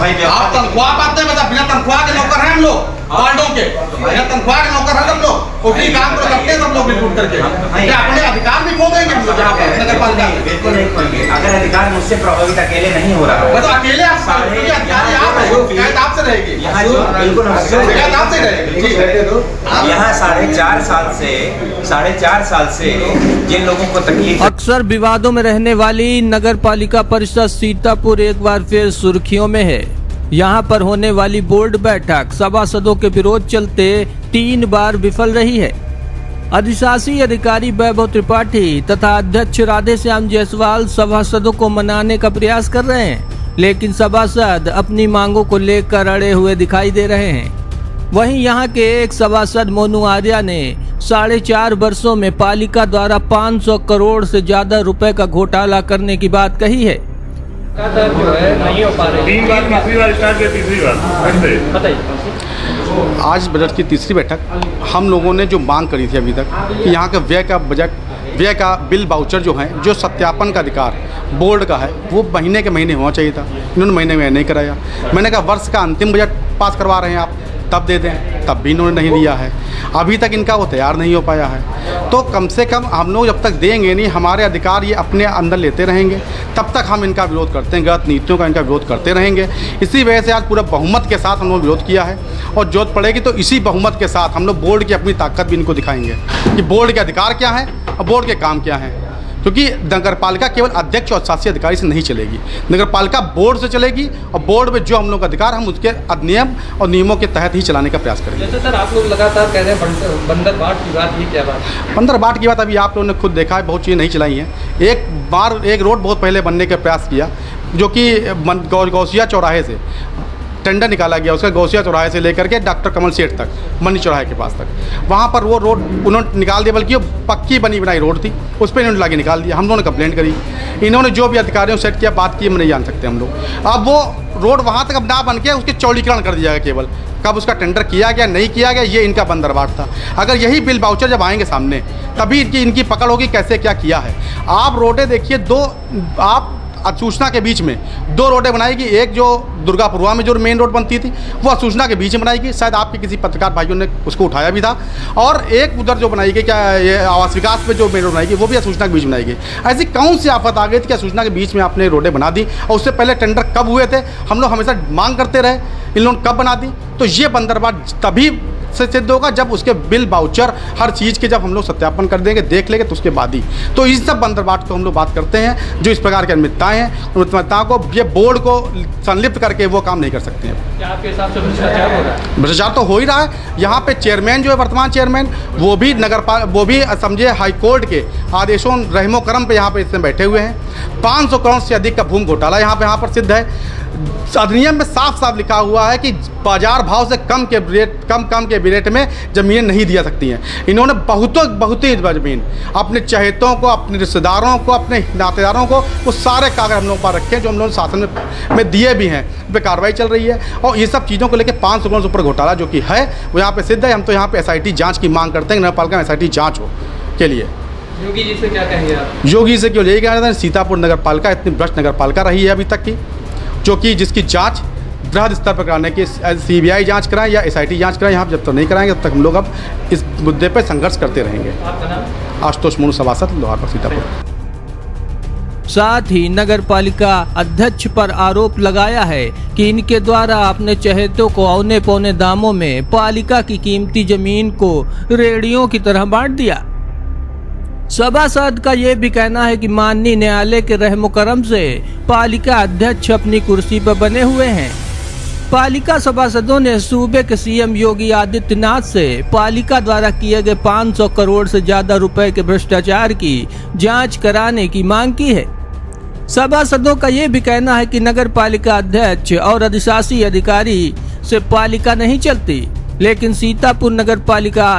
आप तनख्वाह पाते हैं, बिना तनख्वाह के नौकर हैं हम लोग, वार्डों के बिना तनख्वाह के नौकर हैं सब लोग, उसी काम को करते हैं सब लोग रिक्रूट करके। क्या अपने अधिकार भी खो देंगे हम लोग यहाँ पर नगर पालिका? बिल्कुल नहीं खोएंगे। अगर अधिकार मुझसे प्रभावित अकेले नहीं हो रहा है तो अकेले अधिकारी आप है, शिकायत आपसे रहेगी। बिल्कुल शिकायत आपसे रहेगी। यहाँ 4.5 साल से जिन लोगों को तकलीफ, अक्सर विवादों में रहने वाली नगर पालिका परिषद सीतापुर एक बार फिर सुर्खियों में है। यहाँ पर होने वाली बोर्ड बैठक सभासदों के विरोध चलते 3 बार विफल रही है। अधिशासी अधिकारी वैभव त्रिपाठी तथा अध्यक्ष राधेश्याम जायसवाल सभासदों को मनाने का प्रयास कर रहे हैं, लेकिन सभासद अपनी मांगों को लेकर अड़े हुए दिखाई दे रहे हैं। वहीं यहाँ के एक सभासद मोनू आर्या ने 4.5 वर्षों में पालिका द्वारा 500 करोड़ से ज्यादा रुपए का घोटाला करने की बात कही है। जो है नहीं हो पा रही, 3 बार तीसरी बार स्टार्ट किया, तीसरी बार बताइए। आज बजट की तीसरी बैठक हम लोगों ने जो मांग करी थी अभी तक कि यहाँ का व्यय का बिल वाउचर जो है, जो सत्यापन का अधिकार बोर्ड का है, वो महीने के महीने होना चाहिए था। इन्होंने महीने में नहीं कराया। मैंने कहा वर्ष का अंतिम बजट पास करवा रहे हैं आप, तब दे दें, तब भी इन्होंने नहीं दिया है। अभी तक इनका वो तैयार नहीं हो पाया है। तो कम से कम हम लोग जब तक देंगे नहीं, हमारे अधिकार ये अपने अंदर लेते रहेंगे, तब तक हम इनका विरोध करते हैं, गलत नीतियों का इनका विरोध करते रहेंगे। इसी वजह से आज पूरा बहुमत के साथ हम लोग विरोध किया है, और जरूरत पड़ेगी तो इसी बहुमत के साथ हम लोग बोर्ड की अपनी ताकत भी इनको दिखाएंगे कि बोर्ड के अधिकार क्या हैं और बोर्ड के काम क्या हैं। क्योंकि नगर पालिका केवल अध्यक्ष और शासी अधिकारी से नहीं चलेगी, नगर पालिका बोर्ड से चलेगी, और बोर्ड में जो हम लोग का अधिकार हम उसके अधिनियम और नियमों के तहत ही चलाने का प्रयास करेंगे। जैसे सर आप लोग लगातार कह रहे हैं बंदर बाट की बात, ये क्या बात? बंदर बाट की बात अभी आप लोगों ने खुद देखा है, बहुत चीज़ें नहीं चलाई हैं। एक रोड बहुत पहले बनने का प्रयास किया, जो कि गौसिया चौराहे से टेंडर निकाला गया, उसका गौसिया चौराहे से लेकर के डॉक्टर कमल सेठ तक, मनी चौराहे के पास तक, वहाँ पर वो रोड उन्होंने निकाल दिया, बल्कि वो पक्की बनी बनाई रोड थी, उस पर इन्होंने लाके निकाल दिया। हम लोगों ने कंप्लेंट करी, इन्होंने जो भी अधिकारियों से सेट किया, बात की हम नहीं जान सकते हम लोग। अब वो रोड वहाँ तक अब ना बन के उसके चौड़ीकरण कर दिया गया केवल। कब उसका टेंडर किया गया नहीं किया गया, ये इनका बंदरबाट था। अगर यही बिल वाउचर जब आएंगे सामने, तभी इनकी पकड़ होगी कैसे क्या किया है। आप रोडें देखिए, आप सूचना के बीच में 2 रोडें बनाएगी, एक जो दुर्गापुरवा में जो मेन रोड बनती थी वो सूचना के बीच में बनाएगी, शायद आपके किसी पत्रकार भाइयों ने उसको उठाया भी था, और एक उधर जो बनाएगी क्या ये आवास विकास पे जो मेन रोड बनाएगी वो भी सूचना के बीच बनाएगी। ऐसी कौन सी आफत आ गई थी क्या सूचना के बीच में आपने रोडें बना दी, और उससे पहले टेंडर कब हुए थे? हम लोग हमेशा मांग करते रहे, इन लोगों ने कब बना दी? तो ये बंदरबाट तभी से सिद्ध होगा जब उसके बिल वाउचर हर चीज़ के जब हम लोग सत्यापन कर देंगे, देख लेंगे, तो उसके बाद ही। तो इस सब बंदरबाट को हम लोग बात करते हैं, जो इस प्रकार की अनियमितताएं हैं, अनियमितताओं को ये बोर्ड को संलिप्त करके वो काम नहीं कर सकते हैं। क्या आपके हिसाब से भ्रष्टाचार हो रहा है? भ्रष्टाचार तो हो ही रहा है। यहाँ पे चेयरमैन जो है, वर्तमान चेयरमैन, वो भी समझे हाईकोर्ट के आदेशों रहमो करम पे यहाँ पे इसमें बैठे हुए हैं। 500 करोड़ से अधिक का भूमि घोटाला यहाँ पर सिद्ध है। अधिनियम में साफ साफ लिखा हुआ है कि बाजार भाव से कम के रेट में ज़मीनें नहीं दिया सकती हैं। इन्होंने बहुत ही ज़मीन अपने चहेतों को, अपने रिश्तेदारों को, अपने नातेदारों को, वो सारे कागज हम लोग पर रखे हैं, जो हम लोग शासन में दिए भी हैं, उस पर कार्रवाई चल रही है। और ये सब चीज़ों को लेकर 500 करोड़ से ऊपर घोटाला जो कि है वो यहाँ पे सिद्ध है। हम तो यहाँ पे SIT जाँच की मांग करते हैं, नगर पालिका में SIT जाँच हो के लिए। योगी जी से क्या कहेंगे आप? योगी से क्यों यही कहना था, सीतापुर नगर पालिका इतनी भ्रष्ट नगर पालिका रही है अभी तक की, जो कि जिसकी जांच बृहद स्तर पर कराने की CBI जांच कराएं या SIT जांच कराएं। यहाँ जब तक नहीं कराएंगे तब तक हम लोग अब इस मुद्दे पर संघर्ष करते रहेंगे। आपका नाम? आशुतोष मोनू, सभासद, लोहारपुर, सीतापुर। साथ ही नगर पालिका अध्यक्ष पर आरोप लगाया है कि इनके द्वारा अपने चहेतों को औने पौने दामों में पालिका की कीमती जमीन को रेडियों की तरह बांट दिया। सभासद का ये भी कहना है कि माननीय न्यायालय के रहमो करम से पालिका अध्यक्ष अपनी कुर्सी पर बने हुए हैं। पालिका सभासदों ने सूबे के CM योगी आदित्यनाथ से पालिका द्वारा किए गए 500 करोड़ से ज्यादा रुपए के भ्रष्टाचार की जांच कराने की मांग की है। सभासदों का ये भी कहना है कि नगर पालिका अध्यक्ष और अधिशासी अधिकारी से पालिका नहीं चलती, लेकिन सीतापुर नगर पालिका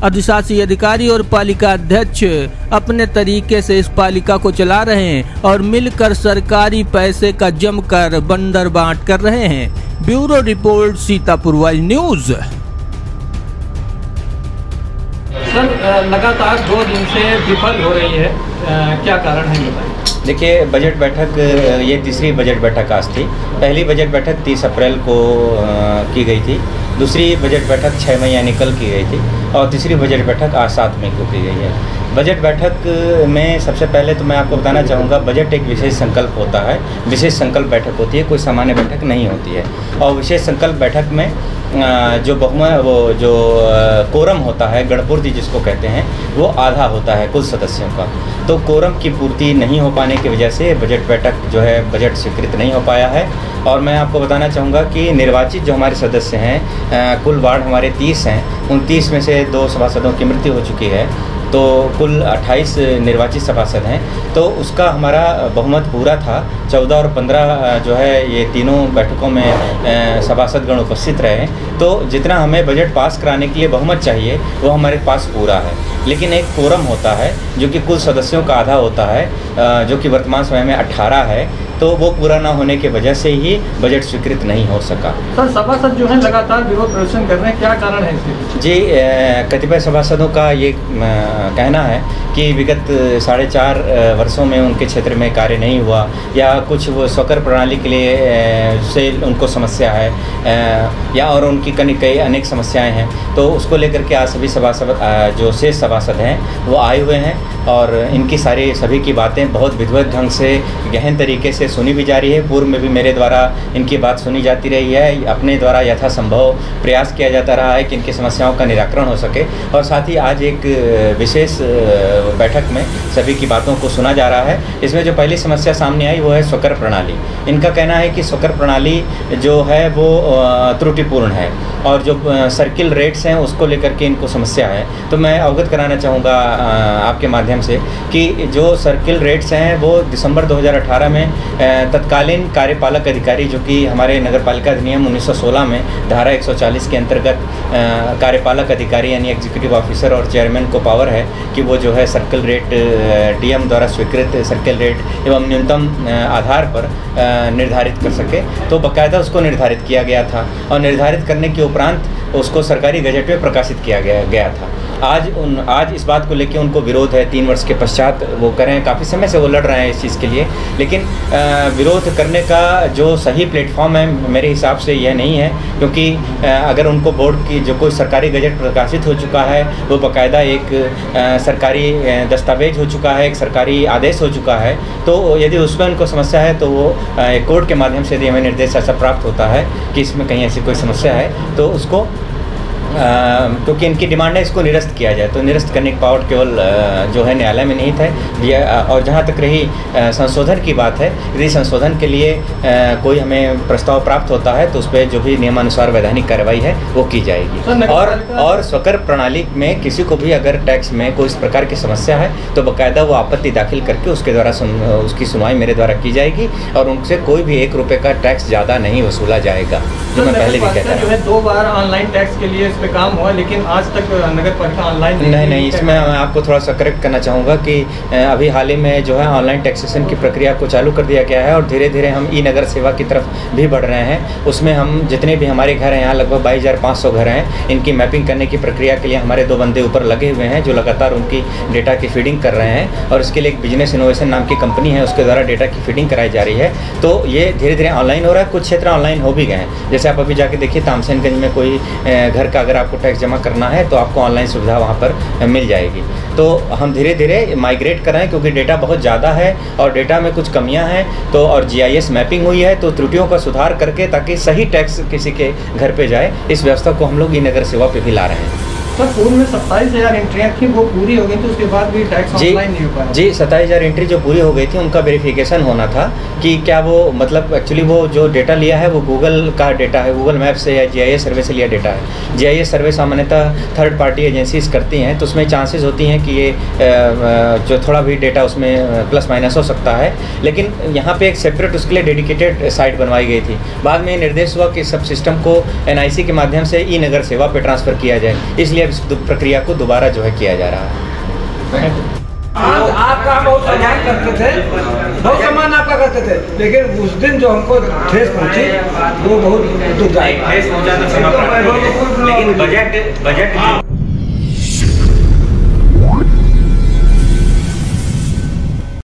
अधिशासी अधिकारी और पालिका अध्यक्ष अपने तरीके से इस पालिका को चला रहे हैं और मिलकर सरकारी पैसे का जमकर बंदर बांट कर रहे हैं। Bureau report, Sitapur wise news. Sir लगातार 2 दिन से विफल हो रही है, क्या कारण है बताइए? देखिए, बजट बैठक ये तीसरी बजट बैठक आज थी। पहली बजट बैठक 30 अप्रैल को की गई थी, दूसरी बजट बैठक 6 मई यानी कल की गई थी और तीसरी बजट बैठक आज 7 मई को की गई है। बजट बैठक में सबसे पहले तो मैं आपको बताना चाहूँगा, बजट एक विशेष संकल्प होता है, विशेष संकल्प बैठक होती है, कोई सामान्य बैठक नहीं होती है। और विशेष संकल्प बैठक में जो कोरम होता है, गणपूर्ति जिसको कहते हैं, वो आधा होता है कुल सदस्यों का। तो कोरम की पूर्ति नहीं हो पाने की वजह से बजट बैठक जो है बजट स्वीकृत नहीं हो पाया है। और मैं आपको बताना चाहूँगा कि निर्वाचित जो हमारे सदस्य हैं, कुल वार्ड हमारे 30 हैं, उन 30 में से 2 सभासदों की मृत्यु हो चुकी है, तो कुल 28 निर्वाचित सभासद हैं। तो उसका हमारा बहुमत पूरा था। 14 और 15 जो है ये तीनों बैठकों में सभासदगण उपस्थित रहे। तो जितना हमें बजट पास कराने के लिए बहुमत चाहिए वो हमारे पास पूरा है। लेकिन एक कोरम होता है जो कि कुल सदस्यों का आधा होता है, जो कि वर्तमान समय में 18 है, तो वो पूरा ना होने की वजह से ही बजट स्वीकृत नहीं हो सका। सर, सभासद जो है लगातार विरोध प्रदर्शन कर रहे हैं, क्या कारण है इसके? जी, कतिपय सभासदों का ये कहना है कि विगत 4.5 वर्षों में उनके क्षेत्र में कार्य नहीं हुआ, या कुछ वो स्वकर प्रणाली के लिए से उनको समस्या है, या और उनकी कई अनेक समस्याएं हैं। तो उसको लेकर के आज सभी सभासद जो शेष सभासद हैं वो आए हुए हैं और इनकी सभी की बातें बहुत विधिवत ढंग से गहन तरीके से सुनी भी जा रही है। पूर्व में भी मेरे द्वारा इनकी बात सुनी जाती रही है, अपने द्वारा यथासंभव प्रयास किया जाता रहा है कि इनकी समस्याओं का निराकरण हो सके। और साथ ही आज एक विशेष बैठक में सभी की बातों को सुना जा रहा है। इसमें जो पहली समस्या सामने आई वो है स्वकर प्रणाली। इनका कहना है कि स्वकर प्रणाली जो है वो त्रुटिपूर्ण है और जो सर्किल रेट्स हैं उसको लेकर के इनको समस्या है। तो मैं अवगत कराना चाहूँगा आपके माध्यम से कि जो सर्किल रेट्स हैं वो दिसंबर 2018 में तत्कालीन कार्यपालक अधिकारी, जो कि हमारे नगरपालिका अधिनियम 1916 में धारा 140 के अंतर्गत कार्यपालक अधिकारी यानी एग्जीक्यूटिव ऑफिसर और चेयरमैन को पावर है कि वो जो है सर्किल रेट डीएम द्वारा स्वीकृत सर्किल रेट एवं न्यूनतम आधार पर निर्धारित कर सके। तो बाकायदा उसको निर्धारित किया गया था और निर्धारित करने के उपरांत उसको सरकारी गजट में प्रकाशित किया गया था। आज इस बात को लेकर उनको विरोध है। 3 वर्ष के पश्चात वो कर रहे हैं, काफ़ी समय से वो लड़ रहे हैं इस चीज़ के लिए, लेकिन विरोध करने का जो सही प्लेटफॉर्म है मेरे हिसाब से यह नहीं है, क्योंकि अगर उनको बोर्ड की जो कोई सरकारी गजट प्रकाशित हो चुका है वो बाकायदा एक सरकारी दस्तावेज हो चुका है, एक सरकारी आदेश हो चुका है, तो यदि उसमें उनको समस्या है तो वो कोर्ट के माध्यम से यदि हमें निर्देश ऐसा प्राप्त होता है कि इसमें कहीं ऐसी कोई समस्या है तो उसको क्योंकि इनकी डिमांड है इसको निरस्त किया जाए, तो निरस्त करने की पावर केवल जो है न्यायालय में नहीं था। और जहाँ तक रही संशोधन की बात है, यदि संशोधन के लिए कोई हमें प्रस्ताव प्राप्त होता है तो उस पर जो भी नियमानुसार वैधानिक कार्रवाई है वो की जाएगी। और स्वकर प्रणाली में किसी को भी अगर टैक्स में कोई इस प्रकार की समस्या है तो बाकायदा वो आपत्ति दाखिल करके उसके द्वारा उसकी सुनवाई मेरे द्वारा की जाएगी और उनसे कोई भी 1 रुपये का टैक्स ज़्यादा नहीं वसूला जाएगा, जो मैं पहले भी कहता हूँ। 2 बार ऑनलाइन टैक्स के लिए पे काम हुआ, लेकिन आज तक नगर पालिका ऑनलाइन नहीं। इसमें मैं आपको थोड़ा सा करेक्ट करना चाहूँगा कि अभी हाल ही में जो है ऑनलाइन टैक्सेशन की प्रक्रिया को चालू कर दिया गया है और धीरे धीरे हम ई नगर सेवा की तरफ भी बढ़ रहे हैं। उसमें हम जितने भी हमारे घर हैं, यहाँ लगभग 22,500 घर हैं, इनकी मैपिंग करने की प्रक्रिया के लिए हमारे 2 बंदे ऊपर लगे हुए हैं जो लगातार उनकी डेटा की फीडिंग कर रहे हैं और इसके लिए एक बिजनेस इनोवेशन नाम की कंपनी है, उसके द्वारा डेटा की फीडिंग कराई जा रही है। तो ये धीरे धीरे ऑनलाइन हो रहा है। कुछ क्षेत्र ऑनलाइन हो भी गए हैं, जैसे आप अभी जाके देखिए तामसेनगंज में कोई घर का अगर आपको टैक्स जमा करना है तो आपको ऑनलाइन सुविधा वहाँ पर मिल जाएगी। तो हम धीरे धीरे माइग्रेट कर रहे हैं क्योंकि डेटा बहुत ज़्यादा है और डेटा में कुछ कमियां हैं, तो और GIS मैपिंग हुई है, तो त्रुटियों का सुधार करके ताकि सही टैक्स किसी के घर पे जाए, इस व्यवस्था को हम लोग ई नगर सेवा पे भी ला रहे हैं। सर, पूर्व में 27,000 एंट्रियाँ थी, वो पूरी हो गई थी, उसके बाद भी टैक्स ऑनलाइन नहीं हो पाया। जी, 27,000 एंट्री जो पूरी हो गई थी उनका वेरिफिकेशन होना था कि क्या वो मतलब एक्चुअली वो जो डेटा लिया है वो गूगल का डेटा है, गूगल मैप से या GIS सर्वे से लिया डेटा है। GIS सर्वे सामान्यतः थर्ड पार्टी एजेंसीज करती हैं, तो उसमें चांसेस होती हैं कि ये जो थोड़ा भी डेटा उसमें प्लस माइनस हो सकता है, लेकिन यहाँ पे एक सेपरेट उसके लिए डेडिकेटेड साइट बनवाई गई थी। बाद में निर्देश हुआ कि सब सिस्टम को NIC के माध्यम से ई नगर सेवा पे ट्रांसफ़र किया जाए, इसलिए इस प्रक्रिया को दोबारा जो है किया जा रहा है। आपका बहुत सम्मान करते थे, बहुत सम्मान आपका करते थे, लेकिन उस दिन जो हमको ठेस पहुंची वो बहुत दुखदायक। ठेस पहुंचाना लेकिन बजट